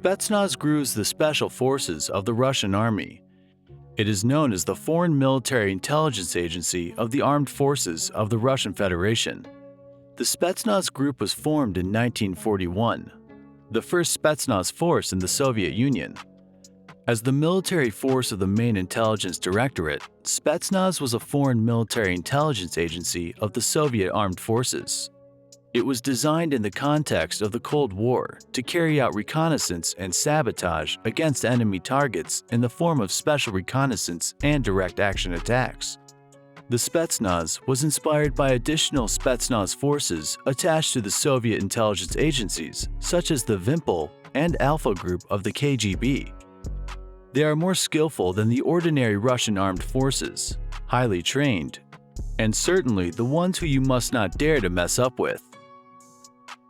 Spetsnaz grooves the special forces of the Russian army. It is known as the Foreign Military Intelligence Agency of the Armed Forces of the Russian Federation. The Spetsnaz group was formed in 1941, the first Spetsnaz force in the Soviet Union. As the military force of the main intelligence directorate, Spetsnaz was a foreign military intelligence agency of the Soviet armed forces. It was designed in the context of the Cold War to carry out reconnaissance and sabotage against enemy targets in the form of special reconnaissance and direct action attacks. The Spetsnaz was inspired by additional Spetsnaz forces attached to the Soviet intelligence agencies, such as the Vimple and Alpha group of the KGB. They are more skillful than the ordinary Russian armed forces, highly trained, and certainly the ones who you must not dare to mess up with.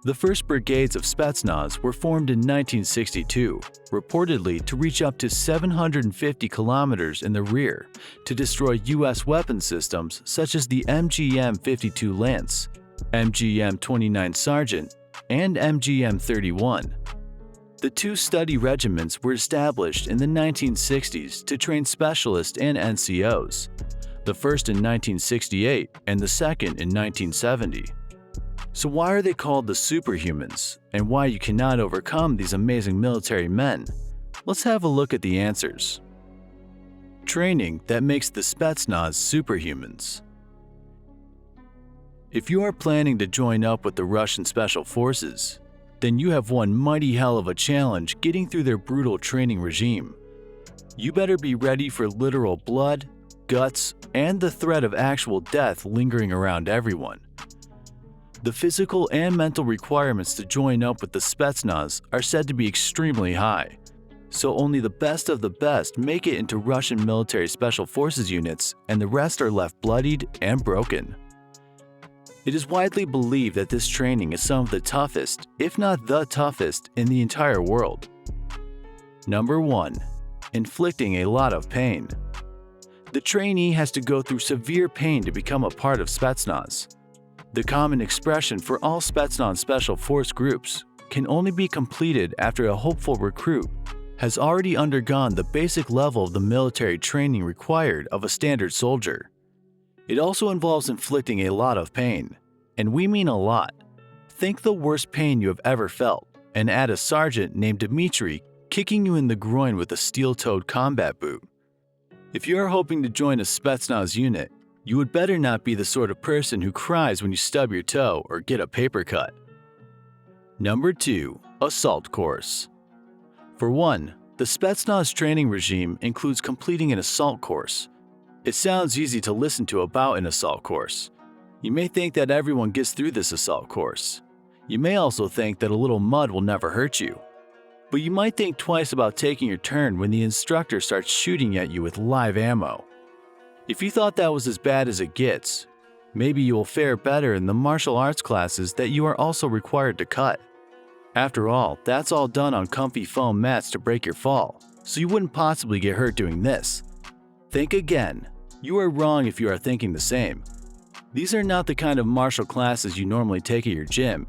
The first brigades of Spetsnaz were formed in 1962, reportedly to reach up to 750 kilometers in the rear to destroy U.S. weapon systems such as the MGM-52 Lance, MGM-29 Sergeant, and MGM-31. The two study regiments were established in the 1960s to train specialists and NCOs, the first in 1968 and the second in 1970. So why are they called the superhumans, and why you cannot overcome these amazing military men? Let's have a look at the answers. Training that makes the Spetsnaz superhumans. If you are planning to join up with the Russian Special Forces, then you have one mighty hell of a challenge getting through their brutal training regime. You better be ready for literal blood, guts, and the threat of actual death lingering around everyone. The physical and mental requirements to join up with the Spetsnaz are said to be extremely high, so only the best of the best make it into Russian military special forces units, and the rest are left bloodied and broken. It is widely believed that this training is some of the toughest, if not the toughest, in the entire world. Number 1. Inflicting a lot of pain. The trainee has to go through severe pain to become a part of Spetsnaz. The common expression for all Spetsnaz special force groups can only be completed after a hopeful recruit has already undergone the basic level of the military training required of a standard soldier. It also involves inflicting a lot of pain, and we mean a lot. Think the worst pain you have ever felt, and add a sergeant named Dmitri kicking you in the groin with a steel-toed combat boot. If you are hoping to join a Spetsnaz unit, you would better not be the sort of person who cries when you stub your toe or get a paper cut. Number 2. Assault course. For one, the Spetsnaz training regime includes completing an assault course. It sounds easy to listen to about an assault course. You may think that everyone gets through this assault course. You may also think that a little mud will never hurt you. But you might think twice about taking your turn when the instructor starts shooting at you with live ammo. If you thought that was as bad as it gets, maybe you will fare better in the martial arts classes that you are also required to cut. After all, that's all done on comfy foam mats to break your fall, so you wouldn't possibly get hurt doing this. Think again. You are wrong if you are thinking the same. These are not the kind of martial classes you normally take at your gym.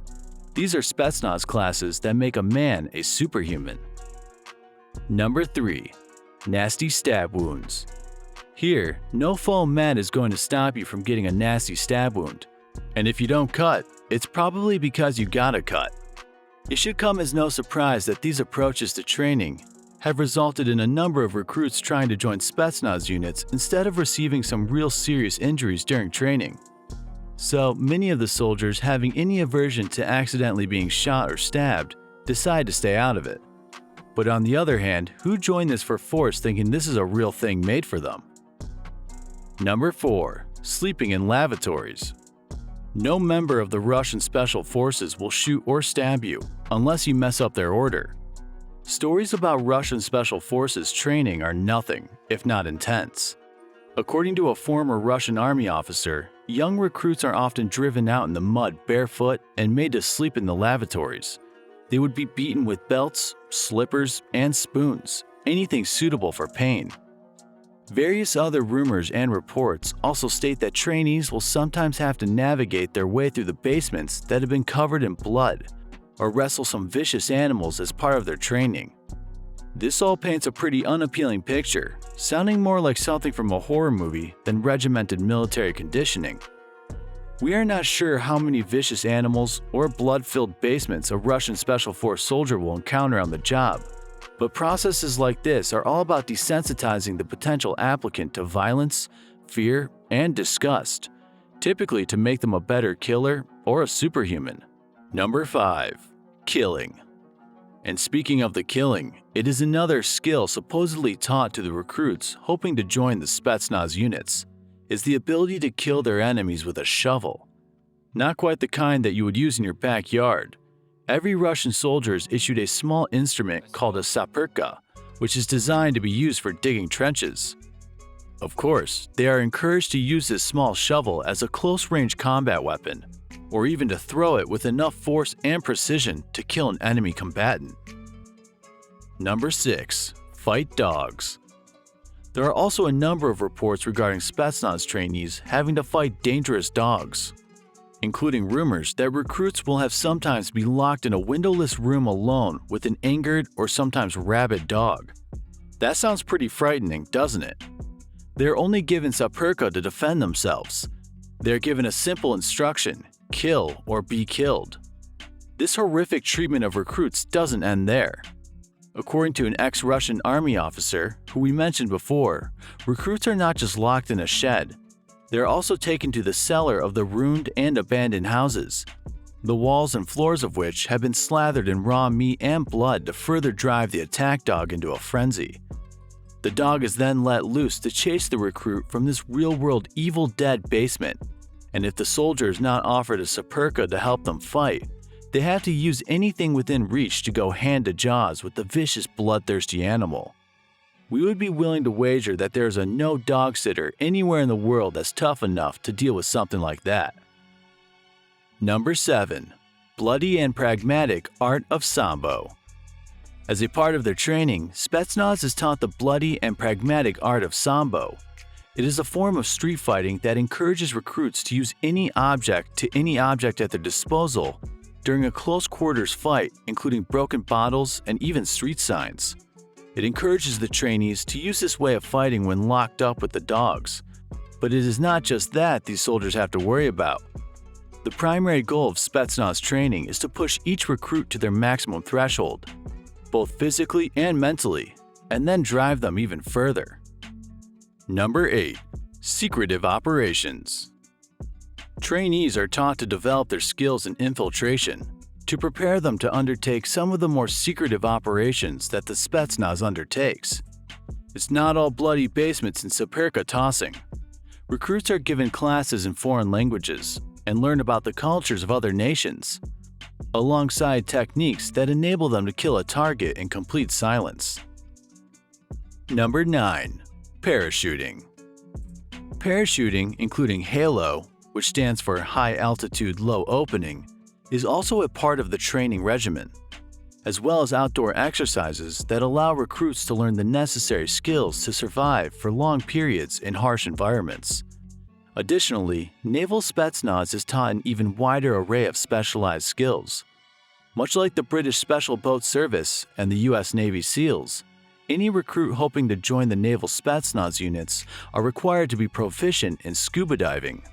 These are Spetsnaz classes that make a man a superhuman. Number 3. Nasty stab wounds. Here, no foam mat is going to stop you from getting a nasty stab wound. And if you don't cut, it's probably because you gotta cut. It should come as no surprise that these approaches to training have resulted in a number of recruits trying to join Spetsnaz units instead of receiving some real serious injuries during training. So many of the soldiers having any aversion to accidentally being shot or stabbed decide to stay out of it. But on the other hand, who joined this for force thinking this is a real thing made for them? Number 4. Sleeping in lavatories. No member of the Russian Special Forces will shoot or stab you unless you mess up their order. Stories about Russian Special Forces training are nothing if not intense. According to a former Russian army officer, young recruits are often driven out in the mud barefoot and made to sleep in the lavatories. They would be beaten with belts, slippers, and spoons, anything suitable for pain. Various other rumors and reports also state that trainees will sometimes have to navigate their way through the basements that have been covered in blood, or wrestle some vicious animals as part of their training. This all paints a pretty unappealing picture, sounding more like something from a horror movie than regimented military conditioning. We are not sure how many vicious animals or blood-filled basements a Russian Special Force soldier will encounter on the job, but processes like this are all about desensitizing the potential applicant to violence, fear, and disgust, typically to make them a better killer or a superhuman. Number 5. Killing. And speaking of the killing, it is another skill supposedly taught to the recruits hoping to join the Spetsnaz units, is the ability to kill their enemies with a shovel. Not quite the kind that you would use in your backyard. Every Russian soldier is issued a small instrument called a saperka, which is designed to be used for digging trenches. Of course, they are encouraged to use this small shovel as a close-range combat weapon, or even to throw it with enough force and precision to kill an enemy combatant. Number 6. Fight dogs. There are also a number of reports regarding Spetsnaz trainees having to fight dangerous dogs, including rumors that recruits will have sometimes be locked in a windowless room alone with an angered or sometimes rabid dog. That sounds pretty frightening, doesn't it? They are only given saperka to defend themselves. They are given a simple instruction: kill or be killed. This horrific treatment of recruits doesn't end there. According to an ex-Russian army officer, who we mentioned before, recruits are not just locked in a shed. They are also taken to the cellar of the ruined and abandoned houses, the walls and floors of which have been slathered in raw meat and blood to further drive the attack dog into a frenzy. The dog is then let loose to chase the recruit from this real-world Evil Dead basement, and if the soldier is not offered a saperka to help them fight, they have to use anything within reach to go hand to jaws with the vicious, bloodthirsty animal. We would be willing to wager that there is a no dog sitter anywhere in the world that's tough enough to deal with something like that. Number 7. Bloody and Pragmatic Art of Sambo. As a part of their training, Spetsnaz is taught the bloody and pragmatic art of Sambo. It is a form of street fighting that encourages recruits to use any object at their disposal during a close-quarters fight, including broken bottles and even street signs. It encourages the trainees to use this way of fighting when locked up with the dogs. But it is not just that these soldiers have to worry about. The primary goal of Spetsnaz training is to push each recruit to their maximum threshold, both physically and mentally, and then drive them even further. Number 8. Secretive Operations. Trainees are taught to develop their skills in infiltration to prepare them to undertake some of the more secretive operations that the Spetsnaz undertakes. It's not all bloody basements and saperka tossing. Recruits are given classes in foreign languages and learn about the cultures of other nations, alongside techniques that enable them to kill a target in complete silence. Number 9. Parachuting. Parachuting, including HALO, which stands for High Altitude Low Opening, is also a part of the training regimen, as well as outdoor exercises that allow recruits to learn the necessary skills to survive for long periods in harsh environments. Additionally, Naval Spetsnaz is taught an even wider array of specialized skills. Much like the British Special Boat Service and the U.S. Navy SEALs, any recruit hoping to join the Naval Spetsnaz units are required to be proficient in scuba diving.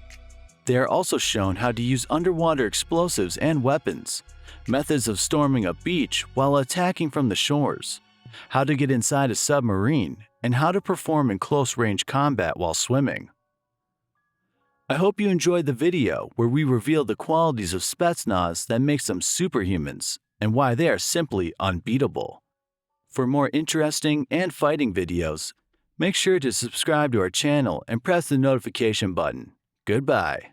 They are also shown how to use underwater explosives and weapons, methods of storming a beach while attacking from the shores, how to get inside a submarine, and how to perform in close-range combat while swimming. I hope you enjoyed the video where we revealed the qualities of Spetsnaz that makes them superhumans and why they are simply unbeatable. For more interesting and fighting videos, make sure to subscribe to our channel and press the notification button. Goodbye.